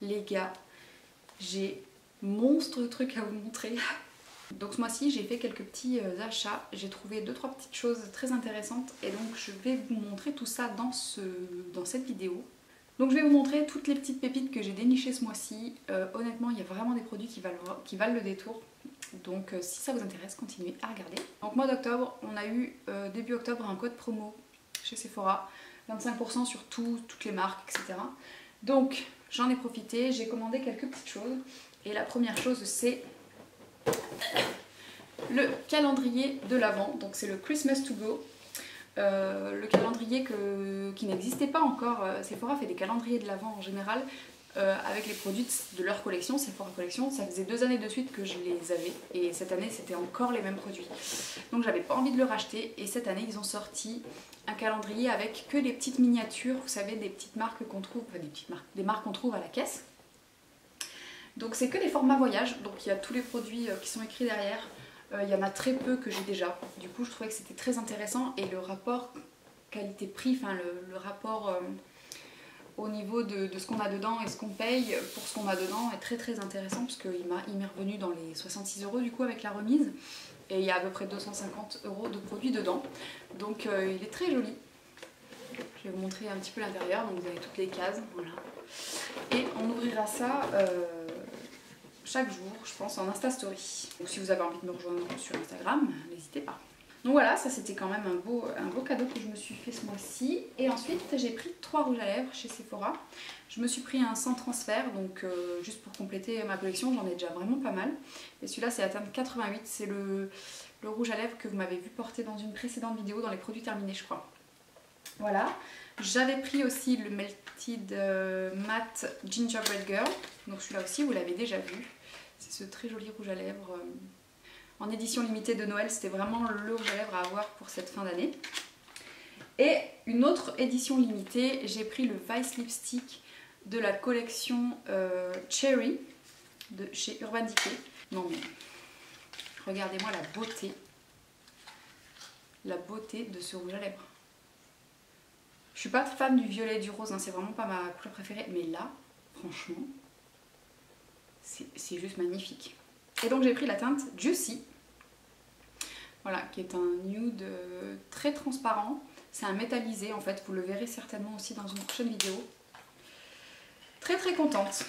Les gars, j'ai monstre de trucs à vous montrer. Donc ce mois-ci j'ai fait quelques petits achats, j'ai trouvé 2-3 petites choses très intéressantes et donc je vais vous montrer tout ça dans cette vidéo. Donc je vais vous montrer toutes les petites pépites que j'ai dénichées ce mois-ci. Honnêtement il y a vraiment des produits qui valent le détour. Donc si ça vous intéresse, continuez à regarder. Donc mois d'octobre, on a eu début octobre un code promo chez Sephora, 25% sur toutes les marques, etc. Donc j'en ai profité, j'ai commandé quelques petites choses. Et la première chose c'est le calendrier de l'Avent, donc c'est le Christmas to go. Le calendrier qui n'existait pas encore. Sephora fait des calendriers de l'Avent en général avec les produits de leur collection, Sephora Collection. Ça faisait 2 années de suite que je les avais et cette année c'était encore les mêmes produits. Donc j'avais pas envie de le racheter et cette année ils ont sorti un calendrier avec que des petites miniatures, vous savez, des petites marques qu'on trouve, enfin des marques qu'on trouve à la caisse. Donc c'est que des formats voyage, donc il y a tous les produits qui sont écrits derrière. Il y en a très peu que j'ai déjà. Du coup je trouvais que c'était très intéressant et le rapport qualité-prix, enfin le rapport au niveau de ce qu'on a dedans et ce qu'on paye pour ce qu'on a dedans est très intéressant parce qu'il m'est revenu dans les 66 € du coup avec la remise. Et il y a à peu près 250 € de produits dedans. Donc il est très joli. Je vais vous montrer un petit peu l'intérieur, donc vous avez toutes les cases, voilà. Et on ouvrira ça chaque jour, je pense, en Insta Story. Donc si vous avez envie de me rejoindre sur Instagram, n'hésitez pas. Donc voilà, ça c'était quand même un beau cadeau que je me suis fait ce mois-ci. Et ensuite j'ai pris 3 rouges à lèvres chez Sephora. Je me suis pris un sans transfert, donc juste pour compléter ma collection, j'en ai déjà vraiment pas mal. Et celui-là c'est la teinte 88, c'est le rouge à lèvres que vous m'avez vu porter dans une précédente vidéo dans les produits terminés je crois. Voilà, j'avais pris aussi le Melted Matte Gingerbread Girl, donc celui-là aussi vous l'avez déjà vu. C'est ce très joli rouge à lèvres en édition limitée de Noël, c'était vraiment le rouge à lèvres à avoir pour cette fin d'année. Et une autre édition limitée, j'ai pris le Vice Lipstick de la collection Cherry de chez Urban Decay. Non mais regardez-moi la beauté de ce rouge à lèvres. Je suis pas fan du violet et du rose, hein, c'est vraiment pas ma couleur préférée, mais là, franchement, c'est juste magnifique. Et donc j'ai pris la teinte Juicy, voilà, qui est un nude très transparent. C'est un métallisé en fait, vous le verrez certainement aussi dans une prochaine vidéo. Très contente.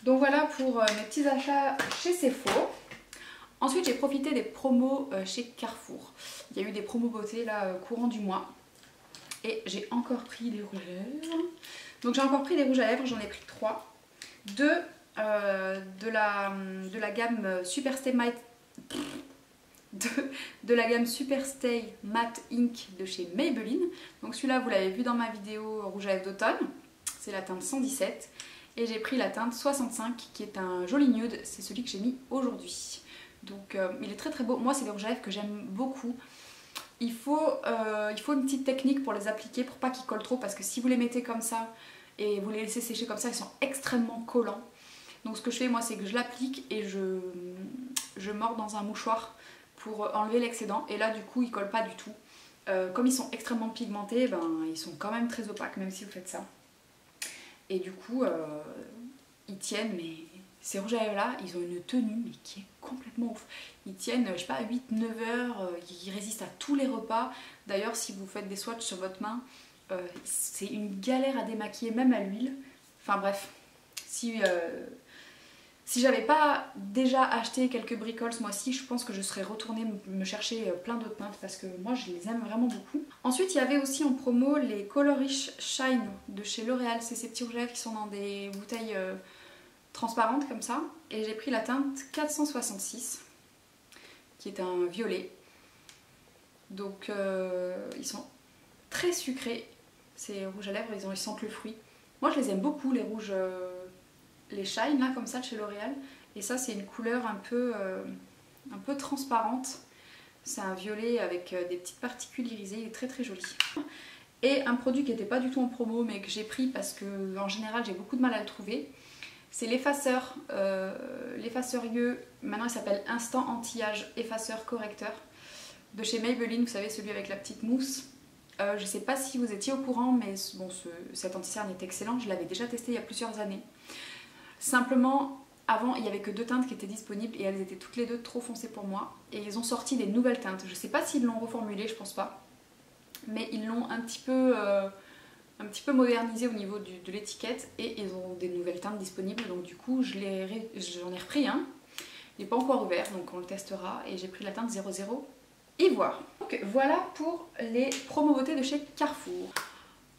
Donc voilà pour mes petits achats chez Sephora. Ensuite j'ai profité des promos chez Carrefour. Il y a eu des promos beauté là courant du mois. Et j'ai encore pris des rouges à lèvres. Donc j'ai encore pris des rouges à lèvres, j'en ai pris 3. De la gamme Superstay Matte de la gamme Superstay Matte Ink de chez Maybelline. Donc celui-là vous l'avez vu dans ma vidéo rouge à lèvres d'automne, c'est la teinte 117. Et j'ai pris la teinte 65 qui est un joli nude, c'est celui que j'ai mis aujourd'hui. Donc il est très beau, moi c'est des rouges à lèvres que j'aime beaucoup. Il faut une petite technique pour les appliquer pour pas qu'ils collent trop, parce que si vous les mettez comme ça et vous les laissez sécher comme ça, ils sont extrêmement collants. Donc ce que je fais moi c'est que je l'applique et je mords dans un mouchoir pour enlever l'excédent et là du coup ils collent pas du tout. Comme ils sont extrêmement pigmentés, ben, ils sont quand même très opaques même si vous faites ça. Et du coup ils tiennent, mais ces rouges à lèvres là ils ont une tenue mais qui est complètement ouf. Ils tiennent je sais pas 8-9 heures, ils résistent à tous les repas. D'ailleurs si vous faites des swatchs sur votre main, c'est une galère à démaquiller même à l'huile. Enfin bref, si j'avais pas déjà acheté quelques bricoles ce mois-ci, je pense que je serais retournée me chercher plein d'autres teintes parce que moi je les aime vraiment beaucoup. Ensuite il y avait aussi en promo les Colorish Shine de chez L'Oréal, c'est ces petits rouges à lèvres qui sont dans des bouteilles transparentes comme ça. Et j'ai pris la teinte 466 qui est un violet. Donc ils sont très sucrés ces rouges à lèvres, ils sentent le fruit. Moi je les aime beaucoup les rouges... les Shine là comme ça de chez L'Oréal, et ça c'est une couleur un peu transparente, c'est un violet avec des petites particules irisées, il est très joli. Et un produit qui n'était pas du tout en promo mais que j'ai pris parce que en général j'ai beaucoup de mal à le trouver, c'est l'effaceur yeux, maintenant il s'appelle Instant Anti-Âge Effaceur Correcteur de chez Maybelline, vous savez celui avec la petite mousse Je sais pas si vous étiez au courant, mais bon, cet anti-cerne est excellent, je l'avais déjà testé il y a plusieurs années. Simplement, avant, il n'y avait que 2 teintes qui étaient disponibles et elles étaient toutes les deux trop foncées pour moi. Et ils ont sorti des nouvelles teintes. Je sais pas s'ils l'ont reformulé, je pense pas. Mais ils l'ont un petit peu modernisé au niveau de l'étiquette et ils ont des nouvelles teintes disponibles. Donc du coup, j'en ai repris un. Il n'est pas encore ouvert, donc on le testera. Et j'ai pris la teinte 00 Ivoire. Donc voilà pour les promos beauté de chez Carrefour.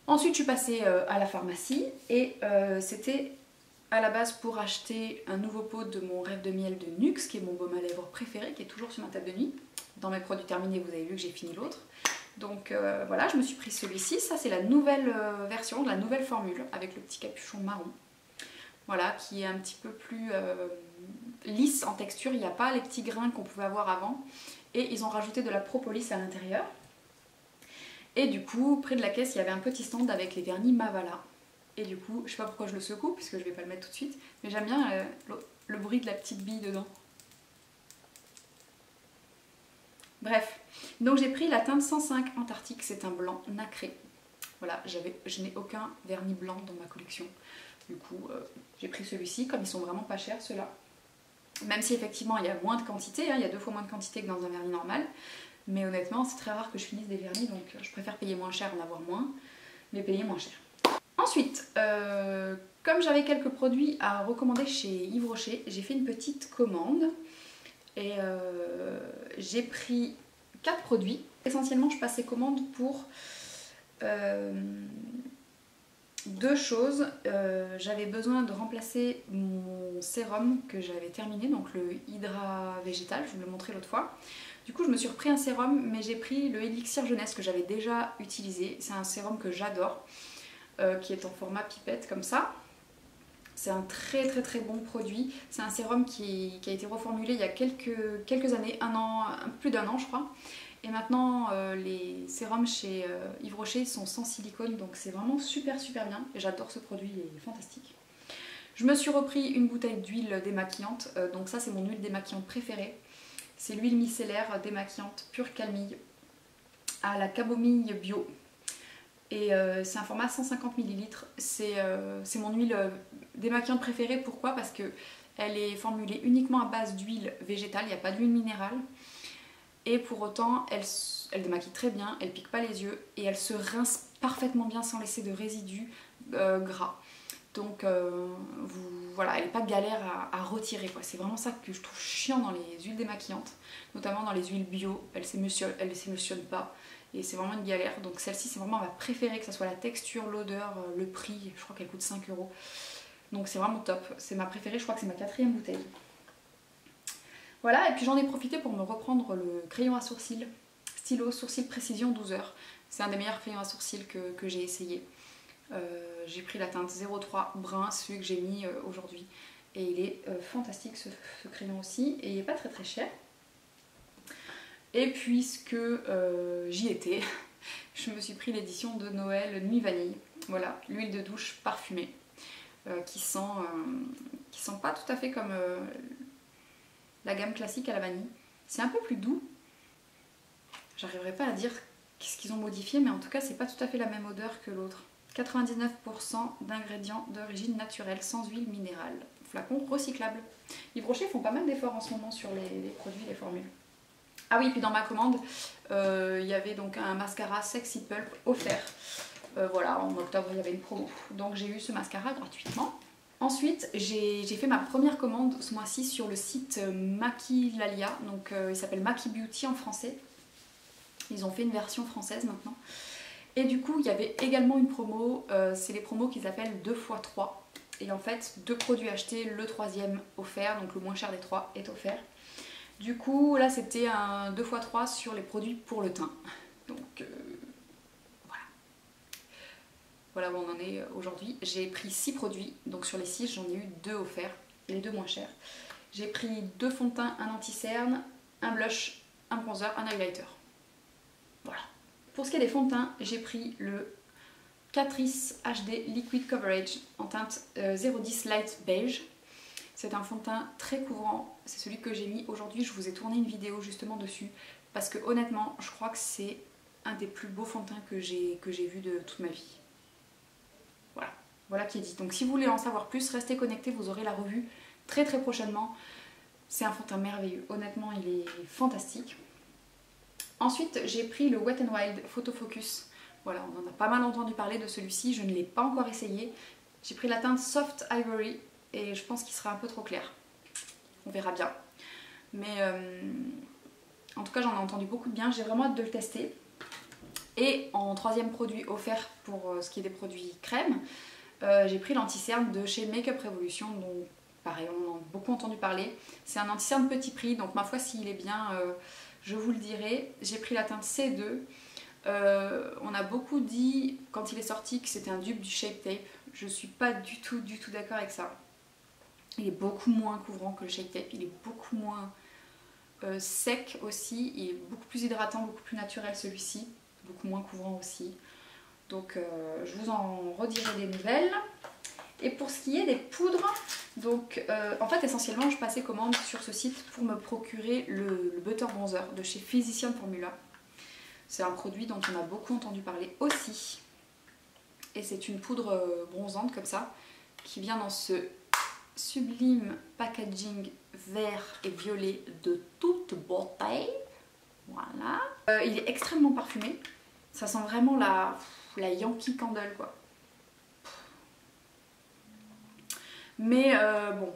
Ensuite, je suis passée à la pharmacie et c'était à la base pour acheter un nouveau pot de mon rêve de miel de Nuxe, qui est mon baume à lèvres préféré, qui est toujours sur ma table de nuit. Dans mes produits terminés, vous avez vu que j'ai fini l'autre. Donc voilà, je me suis pris celui-ci. Ça, c'est la nouvelle version, la nouvelle formule, avec le petit capuchon marron. Voilà, qui est un petit peu plus lisse en texture. Il n'y a pas les petits grains qu'on pouvait avoir avant. Et ils ont rajouté de la propolis à l'intérieur. Et du coup, près de la caisse, il y avait un petit stand avec les vernis Mavala. Et du coup, je sais pas pourquoi je le secoue, puisque je vais pas le mettre tout de suite, mais j'aime bien le bruit de la petite bille dedans. Bref, donc j'ai pris la teinte 105 Antarctique, c'est un blanc nacré. Voilà, je n'ai aucun vernis blanc dans ma collection. Du coup, j'ai pris celui-ci, comme ils sont vraiment pas chers ceux-là. Même si effectivement il y a moins de quantité, hein, il y a 2 fois moins de quantité que dans un vernis normal. Mais honnêtement, c'est très rare que je finisse des vernis, donc je préfère payer moins cher, en avoir moins, mais payer moins cher. Ensuite, comme j'avais quelques produits à recommander chez Yves Rocher, j'ai fait une petite commande et j'ai pris 4 produits. Essentiellement, je passais commande pour 2 choses. J'avais besoin de remplacer mon sérum que j'avais terminé, donc le Hydra Végétal, je vous l'ai montré l'autre fois. Du coup, je me suis repris un sérum, mais j'ai pris le Elixir Jeunesse que j'avais déjà utilisé. C'est un sérum que j'adore. Qui est en format pipette comme ça. C'est un très bon produit. C'est un sérum qui a été reformulé il y a quelques années, plus d'1 an je crois. Et maintenant les sérums chez Yves Rocher sont sans silicone, donc c'est vraiment super bien. J'adore ce produit, il est fantastique. Je me suis repris une bouteille d'huile démaquillante, donc ça c'est mon huile démaquillante préférée. C'est l'huile micellaire démaquillante pure camomille à la camomille bio. Et c'est un format 150 ml. C'est mon huile démaquillante préférée. Pourquoi? Parce qu'elle est formulée uniquement à base d'huile végétale, il n'y a pas d'huile minérale. Et pour autant, elle démaquille très bien, elle pique pas les yeux et elle se rince parfaitement bien sans laisser de résidus gras. Donc voilà, elle n'est pas galère à retirer. C'est vraiment ça que je trouve chiant dans les huiles démaquillantes, notamment dans les huiles bio. Elle ne s'émulsionne pas. Et c'est vraiment une galère, donc celle-ci c'est vraiment ma préférée, que ce soit la texture, l'odeur, le prix, je crois qu'elle coûte 5 €. Donc c'est vraiment top, c'est ma préférée, je crois que c'est ma 4e bouteille. Voilà, et puis j'en ai profité pour me reprendre le crayon à sourcils, stylo sourcil précision 12 heures. C'est un des meilleurs crayons à sourcils que j'ai essayé. J'ai pris la teinte 03 brun, celui que j'ai mis aujourd'hui. Et il est fantastique ce crayon aussi, et il n'est pas très cher. Et puisque j'y étais, je me suis pris l'édition de Noël Nuit Vanille. Voilà, l'huile de douche parfumée qui sent pas tout à fait comme la gamme classique à la vanille. C'est un peu plus doux. J'arriverai pas à dire qu'est-ce qu'ils ont modifié, mais en tout cas c'est pas tout à fait la même odeur que l'autre. 99% d'ingrédients d'origine naturelle, sans huile minérale. Flacon recyclable. Yves Rocher font pas mal d'efforts en ce moment sur les produits, les formules. Ah oui, puis dans ma commande, il y avait donc un mascara Sexy Pulp offert. Voilà, en octobre il y avait une promo. Donc j'ai eu ce mascara gratuitement. Ensuite, j'ai fait ma première commande ce mois-ci sur le site Maquillalia. Donc il s'appelle Maki Beauty en français. Ils ont fait une version française maintenant. Et du coup, il y avait également une promo. C'est les promos qu'ils appellent 2x3. Et en fait, 2 produits achetés, le 3e offert. Donc le moins cher des 3 est offert. Du coup, là c'était un 2x3 sur les produits pour le teint. Donc voilà. Voilà où on en est aujourd'hui. J'ai pris 6 produits, donc sur les 6 j'en ai eu 2 offerts, les 2 moins chers. J'ai pris 2 fonds de teint, un anti-cerne, un blush, un bronzer, un highlighter. Voilà. Pour ce qui est des fonds de teint, j'ai pris le Catrice HD Liquid Coverage en teinte 010 Light Beige. C'est un fond de teint très couvrant, c'est celui que j'ai mis aujourd'hui, je vous ai tourné une vidéo justement dessus parce que honnêtement je crois que c'est un des plus beaux fonds de teint que j'ai vu de toute ma vie. Voilà, voilà qui est dit. Donc si vous voulez en savoir plus, restez connectés, vous aurez la revue très prochainement. C'est un fond de teint merveilleux, honnêtement il est fantastique. Ensuite j'ai pris le Wet n Wild Photo Focus. Voilà, on en a pas mal entendu parler de celui-ci, je ne l'ai pas encore essayé. J'ai pris la teinte Soft Ivory et je pense qu'il sera un peu trop clair. On verra bien. Mais en tout cas j'en ai entendu beaucoup de bien, j'ai vraiment hâte de le tester. Et en troisième produit offert pour ce qui est des produits crème, j'ai pris l'anti-cerne de chez Makeup Revolution, dont pareil on en a beaucoup entendu parler. C'est un anti-cerne petit prix, donc ma foi s'il est bien, je vous le dirai. J'ai pris la teinte C2. On a beaucoup dit quand il est sorti que c'était un dupe du Shape Tape. Je suis pas du tout d'accord avec ça. Il est beaucoup moins couvrant que le Shape Tape, il est beaucoup moins sec aussi, il est beaucoup plus hydratant, beaucoup plus naturel celui-ci, beaucoup moins couvrant aussi. Donc je vous en redirai des nouvelles. Et pour ce qui est des poudres, donc en fait essentiellement je passais commande sur ce site pour me procurer le Butter Bronzer de chez Physician Formula. C'est un produit dont on a beaucoup entendu parler aussi. Et c'est une poudre bronzante comme ça, qui vient dans ce sublime packaging vert et violet de toute beauté. Voilà. Il est extrêmement parfumé. Ça sent vraiment la Yankee Candle quoi. Mais bon,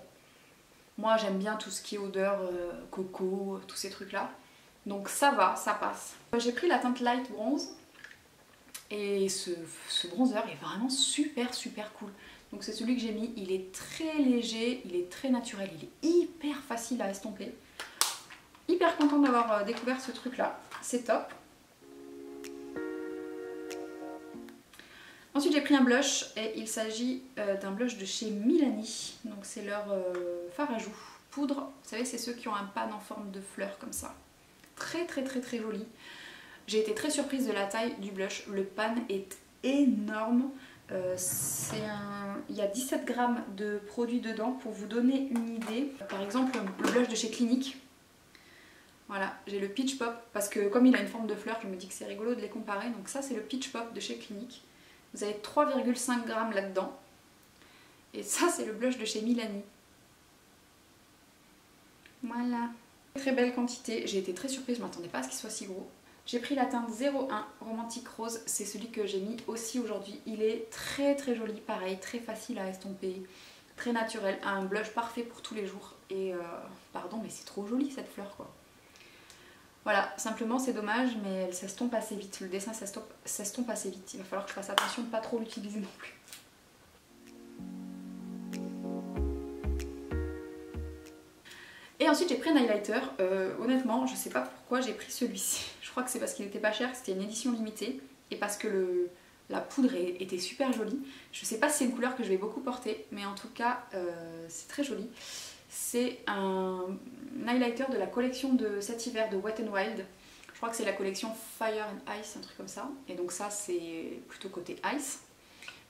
moi j'aime bien tout ce qui est odeur coco, tous ces trucs là. Donc ça va, ça passe. J'ai pris la teinte Light Bronze. Et ce bronzer est vraiment super cool. Donc c'est celui que j'ai mis, il est très léger, il est très naturel, il est hyper facile à estomper. Hyper contente d'avoir découvert ce truc là, c'est top. Ensuite j'ai pris un blush et il s'agit d'un blush de chez Milani. Donc c'est leur fard à joues poudre, vous savez c'est ceux qui ont un pan en forme de fleur comme ça. Très joli. J'ai été très surprise de la taille du blush, le pan est énorme. Il y a 17 grammes de produit dedans pour vous donner une idée. Par exemple le blush de chez Clinique. Voilà, j'ai le Peach Pop parce que comme il a une forme de fleur, je me dis que c'est rigolo de les comparer. Donc ça c'est le Peach Pop de chez Clinique. Vous avez 3,5 grammes là-dedans. Et ça c'est le blush de chez Milani. Voilà. Très belle quantité, j'ai été très surprise, je ne m'attendais pas à ce qu'il soit si gros. J'ai pris la teinte 01 Romantique Rose, c'est celui que j'ai mis aussi aujourd'hui. Il est très joli, pareil, très facile à estomper, très naturel, un blush parfait pour tous les jours. Et pardon, mais c'est trop joli cette fleur quoi. Voilà, simplement c'est dommage, mais elle s'estompe assez vite. Le dessin s'estompe assez vite. Il va falloir que je fasse attention de ne pas trop l'utiliser non plus. Et ensuite j'ai pris un highlighter, honnêtement je sais pas pourquoi j'ai pris celui-ci. Je crois que c'est parce qu'il était pas cher, que c'était une édition limitée et parce que la poudre était super jolie. Je sais pas si c'est une couleur que je vais beaucoup porter, mais en tout cas c'est très joli. C'est un highlighter de la collection de cet hiver de Wet n Wild. Je crois que c'est la collection Fire and Ice, un truc comme ça. Et donc ça c'est plutôt côté ice,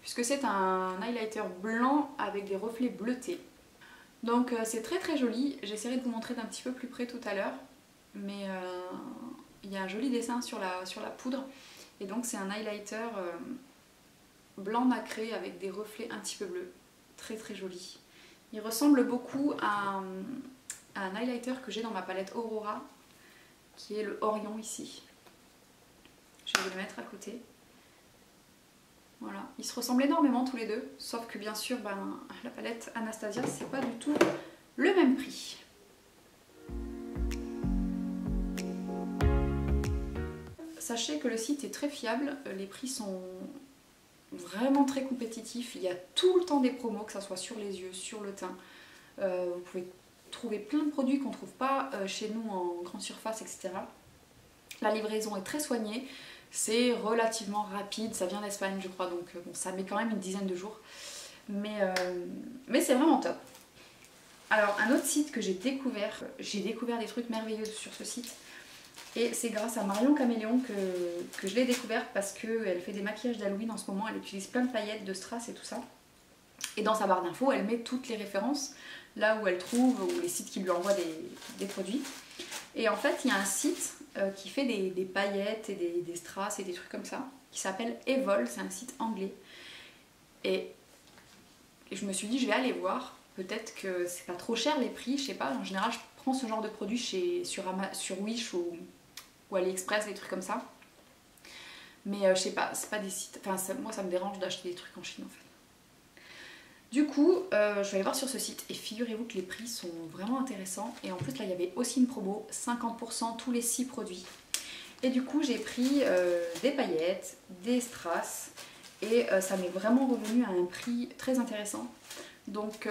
puisque c'est un highlighter blanc avec des reflets bleutés. Donc c'est très joli, j'essaierai de vous montrer d'un petit peu plus près tout à l'heure, mais il y a un joli dessin sur la poudre, et donc c'est un highlighter blanc nacré avec des reflets un petit peu bleus, très joli. Il ressemble beaucoup à un highlighter que j'ai dans ma palette Aurora, qui est le Orion ici. Je vais vous le mettre à côté. Voilà, ils se ressemblent énormément tous les deux, sauf que bien sûr la palette Anastasia c'est pas du tout le même prix. Sachez que le site est très fiable, les prix sont vraiment très compétitifs, il y a tout le temps des promos, que ce soit sur les yeux, sur le teint. Vous pouvez trouver plein de produits qu'on ne trouve pas chez nous en grande surface, etc. La livraison est très soignée. C'est relativement rapide, ça vient d'Espagne je crois, donc bon, ça met quand même une dizaine de jours. Mais c'est vraiment top. Alors un autre site que j'ai découvert des trucs merveilleux sur ce site. Et c'est grâce à Marion Caméléon que je l'ai découvert parce qu'elle fait des maquillages d'Halloween en ce moment, elle utilise plein de paillettes, de strass et tout ça. Et dans sa barre d'infos, elle met toutes les références, là où elle trouve, ou les sites qui lui envoient des produits. Et en fait, il y a un site qui fait des paillettes et des strass et des trucs comme ça, qui s'appelle Evol, c'est un site anglais. Et je me suis dit, je vais aller voir, peut-être que c'est pas trop cher les prix, je sais pas, en général je prends ce genre de produits sur Wish ou AliExpress, des trucs comme ça. Mais je sais pas, c'est pas des sites, enfin moi ça me dérange d'acheter des trucs en Chine en fait. Du coup, je vais aller voir sur ce site et figurez-vous que les prix sont vraiment intéressants. Et en plus là, il y avait aussi une promo, 50% tous les 6 produits. Et du coup, j'ai pris des paillettes, des strass et ça m'est vraiment revenu à un prix très intéressant. Donc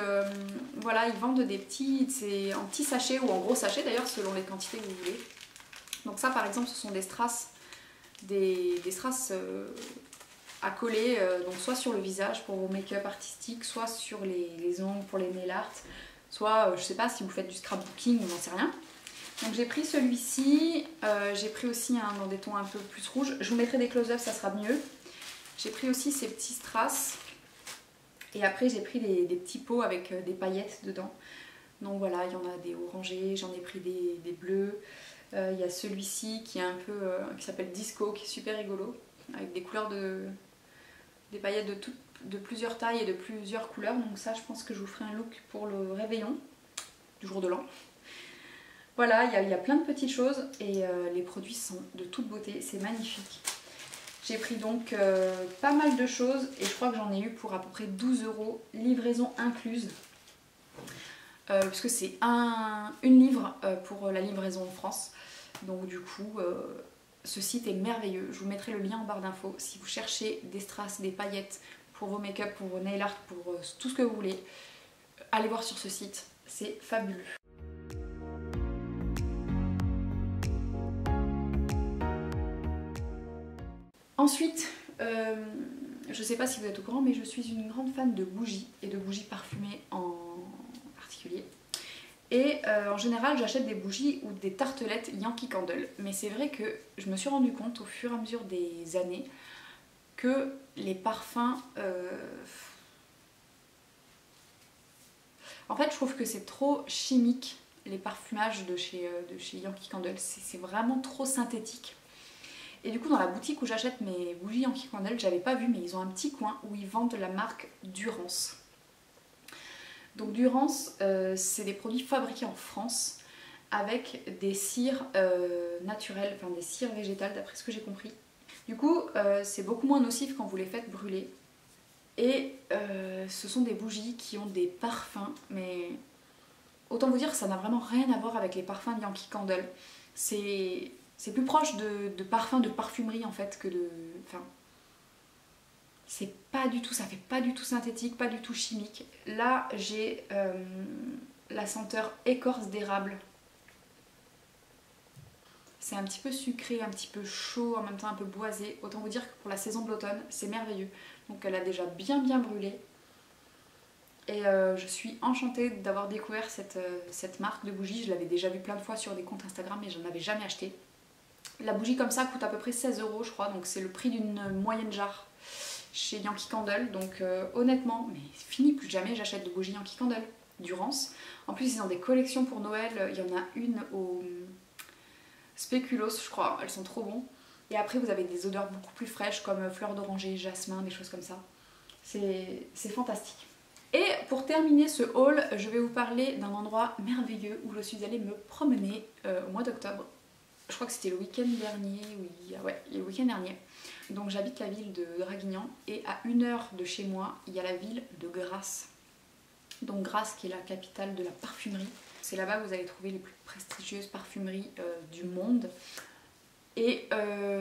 voilà, ils vendent des petits, c'est en petits sachets ou en gros sachets d'ailleurs, selon les quantités que vous voulez. Donc ça par exemple, ce sont des strass, des strass à coller, donc soit sur le visage pour vos make-up artistiques, soit sur les ongles pour les nail art, soit je sais pas si vous faites du scrapbooking ou j'en sais rien. Donc j'ai pris celui-ci, j'ai pris aussi un dans des tons un peu plus rouges, je vous mettrai des close-up, ça sera mieux. J'ai pris aussi ces petits strass et après j'ai pris des petits pots avec des paillettes dedans. Donc voilà, il y en a des orangés, j'en ai pris des bleus. Il y a celui-ci qui est un peu qui s'appelle Disco, qui est super rigolo, avec des couleurs des paillettes de plusieurs tailles et de plusieurs couleurs. Donc ça, je pense que je vous ferai un look pour le réveillon du jour de l'an. Voilà, il y a plein de petites choses et les produits sont de toute beauté, c'est magnifique. J'ai pris donc pas mal de choses et je crois que j'en ai eu pour à peu près 12 €, livraison incluse. Puisque c'est une livre pour la livraison en France. Donc du coup, ce site est merveilleux. Je vous mettrai le lien en barre d'infos. Si vous cherchez des strass, des paillettes pour vos make-up, pour vos nail art, pour tout ce que vous voulez, allez voir sur ce site. C'est fabuleux. Ensuite, je sais pas si vous êtes au courant, mais je suis une grande fan de bougies et de bougies parfumées en particulier. Et en général, j'achète des bougies ou des tartelettes Yankee Candle. Mais c'est vrai que je me suis rendu compte au fur et à mesure des années que les parfums... En fait, je trouve que c'est trop chimique, les parfumages de chez Yankee Candle. C'est vraiment trop synthétique. Et du coup, dans la boutique où j'achète mes bougies Yankee Candle, j'avais pas vu, mais ils ont un petit coin où ils vendent la marque Durance. Donc Durance, c'est des produits fabriqués en France avec des cires naturelles, enfin des cires végétales d'après ce que j'ai compris. Du coup, c'est beaucoup moins nocif quand vous les faites brûler. Et ce sont des bougies qui ont des parfums, mais autant vous dire que ça n'a vraiment rien à voir avec les parfums de Yankee Candle. C'est plus proche de parfums de parfumerie en fait que de... Enfin, c'est pas du tout, ça fait pas du tout synthétique, pas du tout chimique. Là, j'ai la senteur écorce d'érable. C'est un petit peu sucré, un petit peu chaud, en même temps un peu boisé. Autant vous dire que pour la saison de l'automne, c'est merveilleux. Donc elle a déjà bien brûlé. Et je suis enchantée d'avoir découvert cette marque de bougie. Je l'avais déjà vue plein de fois sur des comptes Instagram mais je n'en avais jamais acheté. La bougie comme ça coûte à peu près 16 € je crois, donc c'est le prix d'une moyenne jarre chez Yankee Candle. Donc honnêtement, mais fini, plus jamais j'achète de bougies Yankee Candle. Durance. En plus ils ont des collections pour Noël, il y en a une au Spéculoos je crois, elles sont trop bonnes. Et après vous avez des odeurs beaucoup plus fraîches comme fleurs d'oranger, jasmin, des choses comme ça. C'est fantastique. Et pour terminer ce haul, je vais vous parler d'un endroit merveilleux où je suis allée me promener au mois d'octobre. Je crois que c'était le week-end dernier, oui, ouais, le week-end dernier. Donc j'habite la ville de Draguignan et à 1 heure de chez moi, il y a la ville de Grasse. Donc Grasse qui est la capitale de la parfumerie. C'est là-bas que vous allez trouver les plus prestigieuses parfumeries du monde. Et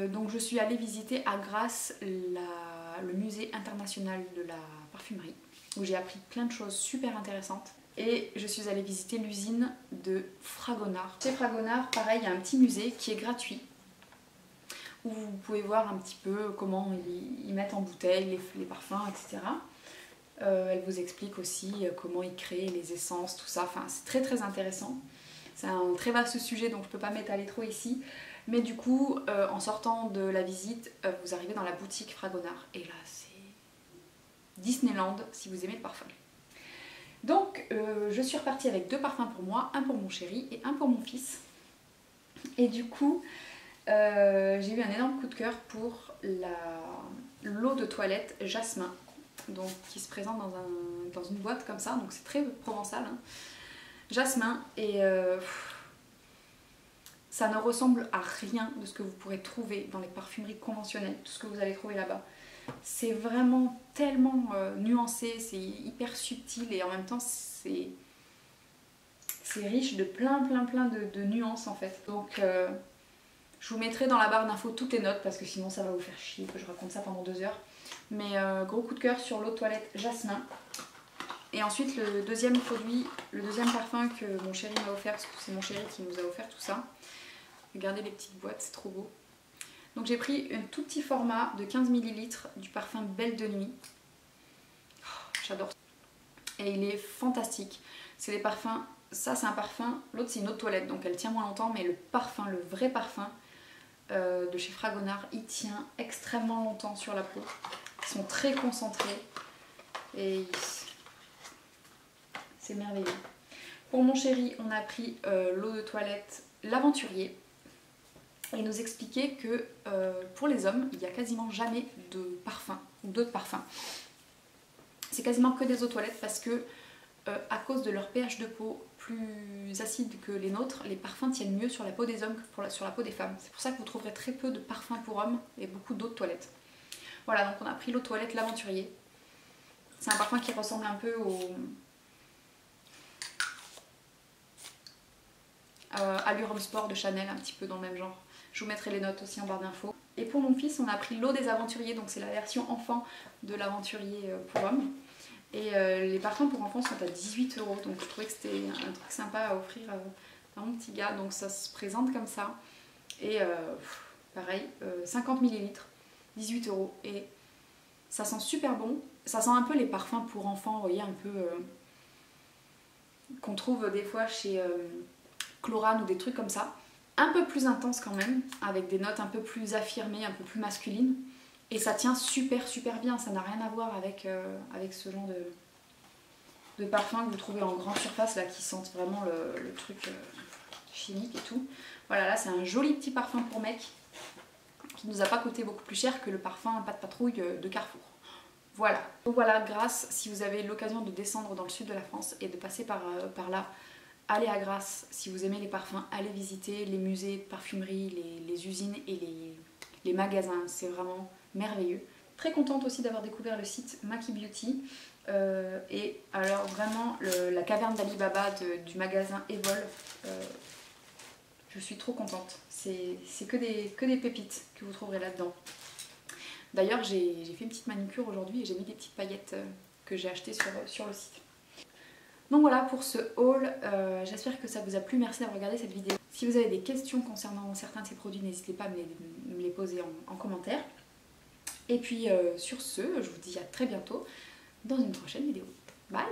donc je suis allée visiter à Grasse le musée international de la parfumerie, où j'ai appris plein de choses super intéressantes. Et je suis allée visiter l'usine de Fragonard. Chez Fragonard, pareil, il y a un petit musée qui est gratuit, où vous pouvez voir un petit peu comment ils mettent en bouteille les parfums, etc. Elle vous explique aussi comment ils créent les essences, tout ça. Enfin, c'est très intéressant. C'est un très vaste sujet, donc je ne peux pas m'étaler trop ici. Mais du coup, en sortant de la visite, vous arrivez dans la boutique Fragonard. Et là, Disneyland si vous aimez le parfum. Donc je suis repartie avec 2 parfums pour moi, un pour mon chéri et un pour mon fils. Et du coup j'ai eu un énorme coup de cœur pour l'eau de toilette Jasmin, donc qui se présente dans une boîte comme ça, donc c'est très provençal, hein. Jasmin, et ça ne ressemble à rien de ce que vous pourrez trouver dans les parfumeries conventionnelles, tout ce que vous allez trouver là-bas. C'est vraiment tellement nuancé, c'est hyper subtil et en même temps c'est riche de plein de nuances en fait. Donc je vous mettrai dans la barre d'infos toutes les notes parce que sinon ça va vous faire chier que je raconte ça pendant 2 heures. Mais gros coup de cœur sur l'eau de toilette Jasmin. Et ensuite le deuxième produit, le deuxième parfum que mon chéri m'a offert, parce que c'est mon chéri qui nous a offert tout ça. Regardez les petites boîtes, c'est trop beau. Donc j'ai pris un tout petit format de 15 ml du parfum Belle de Nuit. Oh, j'adore. Et il est fantastique. C'est des parfums, ça c'est un parfum, l'autre c'est une eau de toilette donc elle tient moins longtemps, mais le parfum, le vrai parfum de chez Fragonard, il tient extrêmement longtemps sur la peau. Ils sont très concentrés et c'est merveilleux. Pour mon chéri, on a pris l'eau de toilette L'Aventurier. Et il nous expliquait que pour les hommes, il n'y a quasiment jamais de parfum ou d'autres parfums. C'est quasiment que des eaux de toilette parce que à cause de leur pH de peau plus acide que les nôtres, les parfums tiennent mieux sur la peau des hommes que sur la peau des femmes. C'est pour ça que vous trouverez très peu de parfums pour hommes et beaucoup d'eau de toilette. Voilà, donc on a pris l'eau de toilette L'Aventurier. C'est un parfum qui ressemble un peu au... Allure Homme Sport de Chanel, un petit peu dans le même genre. Je vous mettrai les notes aussi en barre d'infos. Et pour mon fils, on a pris l'eau des aventuriers, donc c'est la version enfant de l'aventurier pour hommes. Et les parfums pour enfants sont à 18 €, donc je trouvais que c'était un truc sympa à offrir à mon petit gars. Donc ça se présente comme ça. Et pareil, 50 ml, 18 €. Et ça sent super bon. Ça sent un peu les parfums pour enfants, vous voyez, un peu qu'on trouve des fois chez Chlorane ou des trucs comme ça. Un peu plus intense quand même, avec des notes un peu plus affirmées, un peu plus masculines. Et ça tient super bien, ça n'a rien à voir avec ce genre de parfum que vous trouvez en grande surface, là, qui sentent vraiment le truc chimique et tout. Voilà, là c'est un joli petit parfum pour mec, qui nous a pas coûté beaucoup plus cher que le parfum Pas de Patrouille de Carrefour. Voilà. Donc voilà, Grasse, si vous avez l'occasion de descendre dans le sud de la France et de passer par là, allez à Grasse. Si vous aimez les parfums, allez visiter les musées de parfumerie, les usines et les magasins, c'est vraiment merveilleux. Très contente aussi d'avoir découvert le site Maki Beauty et alors vraiment la caverne d'Ali Baba du magasin Evol, je suis trop contente. C'est que des pépites que vous trouverez là-dedans. D'ailleurs j'ai fait une petite manucure aujourd'hui et j'ai mis des petites paillettes que j'ai achetées sur le site. Donc voilà pour ce haul, j'espère que ça vous a plu, merci d'avoir regardé cette vidéo. Si vous avez des questions concernant certains de ces produits, n'hésitez pas à me les poser en commentaire. Et puis sur ce, je vous dis à très bientôt dans une prochaine vidéo. Bye!